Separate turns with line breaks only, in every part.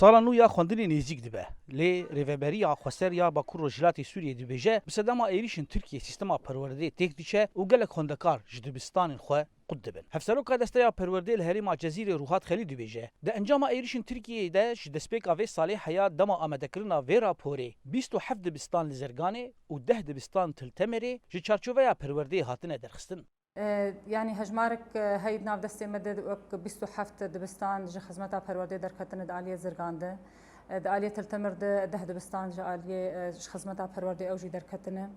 سالا نو یا خواندنی نزیک دبه لی ریوبریا خوسر یا باکور رجلاتی سوریه دبیجه بسدما ایریشن ترکیه سیستما پرورده تک دیچه و گلک خوندکار جدبستان خو قد دبن هفسرو که دسته یا پرورده الهریما جزیره روحات خلی دبیجه ده انجام ایریشن ترکیه ده دسپیک اوی صالح حیات دما آمدکرنا وی راپوری 27 دبستان لزرگانه و 10 دبستان تلتمره جه چارچوبه یا پرورده هاتنه درخستن
يعني هجمارك هاي بناف دستي مدد وك 27 دبستان جه خدمتها پرورده در کتن داليه زرگانده داليه تلتمر ده دبستان جه اليه خدمتها پرورده اوجي در کتنه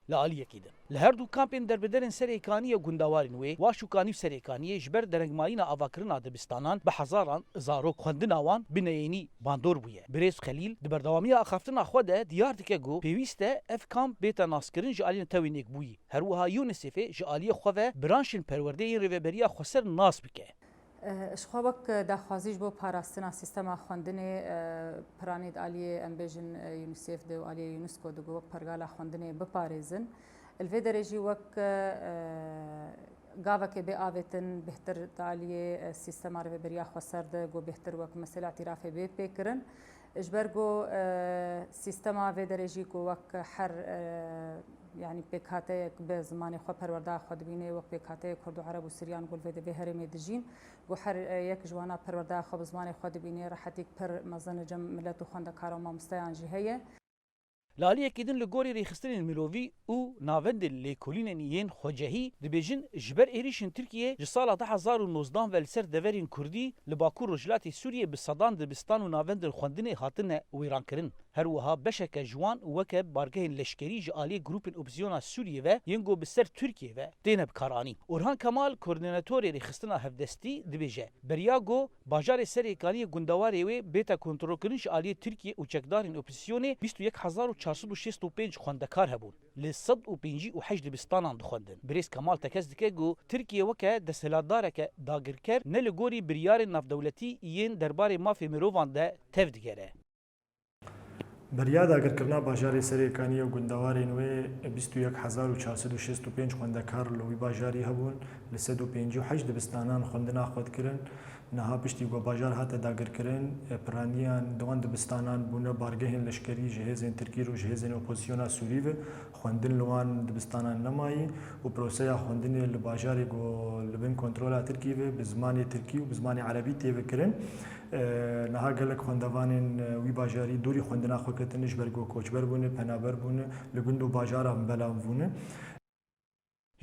لعالیه کیدن لهر دو کامپین در بدرن سریکانی و گندوارین وی واشوکانی سریکانی جبر درنگماینا آواکرنا دبستانان به هزاران زاروک خوندناوان بنینی باندور بویه بریز خلیل دبردوامی اخافتنا خوده دیار دکه گو پیوسته اف کامپ بیتا ناسکرین جالین توینیک بویی هر وها یونسف جالی خوه برانشن پرورده این ریوبریا خسر ناس بکه
اشخابك داخوازيش بو باراستنا سيستما خواندني پرانيد آلية امبيجن يونيسيف دو آلية يونسكو دو وك پرگالا خواندني بپاريزن الفي درجي وك قاوك بي آويتن بهتر دالية سيستما ريوبريا خسر دو بهتر وك مسئلة اعترافي بي بيكرن اجبرگو سيستما في درجي وك حر يعني بكاتيك بزمان خو پرورده خود بینه وقت بكاتيك كرد عرب و سريان قول في ده هرم دجين و هر یک جوانا پرورده خو بزمان خود بینه راحتيك پر مزن جم ملت خوند کارما مستيان جهيه
لالیه کیدن لگوری ریخستن ملوی او ناوند لیکولین ین خوجهی دبیجن جبر ایریشن ترکیه جسال 2019 ول سر دورین کردی لباکور رجلاتی سوریه بصدان دبستان و ناوند خوندنه هاتن ویران کرن هر وها بشک جوان وک بارگه لشکری جالی گروپ اپوزیسیون سوریه و ینگو بسر ترکیه و دینب کارانی اورهان کمال کوردیناتور ریخستن هفدستی دبیجه بریاگو باجار سریکانی گندواری و بیتا کنترل کنش جالی ترکیه و چکدارین اپوزیسیون 21465 خوندکار هبون ل 158 دبستانان دخوندن بریس کمال تکس دکه گو ترکیه وکه دسلاتدارک داگرکر نه لگوری بریار ناف دولتی ین دربار مافی مروان ده تف دیگره
بریا داگرکردنا باژارê serêkanî û gundewarên wê 21465 xwendekar li wî bajarî hebûn li 158 dibistanan xwendina xwe dikirin niha piştî ku bajar hate dagirkirin piraniyan di wan dibistanan bûne bargehên leşkerî ji hêzên Tirkî û ji hêzên opozisyona Sûrî ve xwendin li wan dibistanan nemayî û proseya xwendinê li bajarê ku li bin kontrola Tirkî ve bi zimanê Tirkî û bi zimanê Erebî tê vekirin نها gelek xwendevanên wî bajarî dûrî xwendina xwe ketin ji ber ku koçber bûne penaber bûne li gund û bajaran belav bûne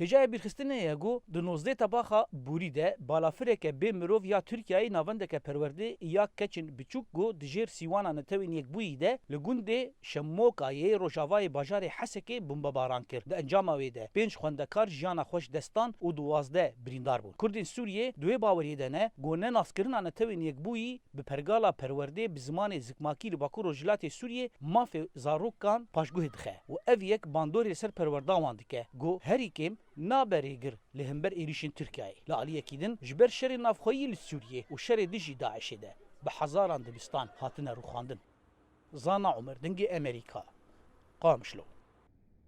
هجای بیرخستنه یگو د 19 تباخا بوری ده بالافرک به مرو یا ترکیه ناوندک پرورده یا کچن بچوک گو دجیر سیوانا نتوین یک بوی ده لگونده شموکای روجاوای بازار حسکه بمباران کرد د انجام ویده پنج خوندکار جانا خوش دستان او 12 بریندار بود کردین سوریه دوی باوری ده نه گونه ناسکرنا نتوین یک بوی به پرگالا پرورده به زمان زکماکی لباکو روجلات سوریه ماف زاروکان پاشگوه دخه و اف یک باندوری سر پرورده واندکه گو هری کم نابريجر لهمبر إيريشن تركيا لعليه كيدن جبر شر نافخوي لسوريا وشر دجي داعش ده بحزاران دبستان هاتنا روخاندن زانا عمر دنجي أمريكا قامشلو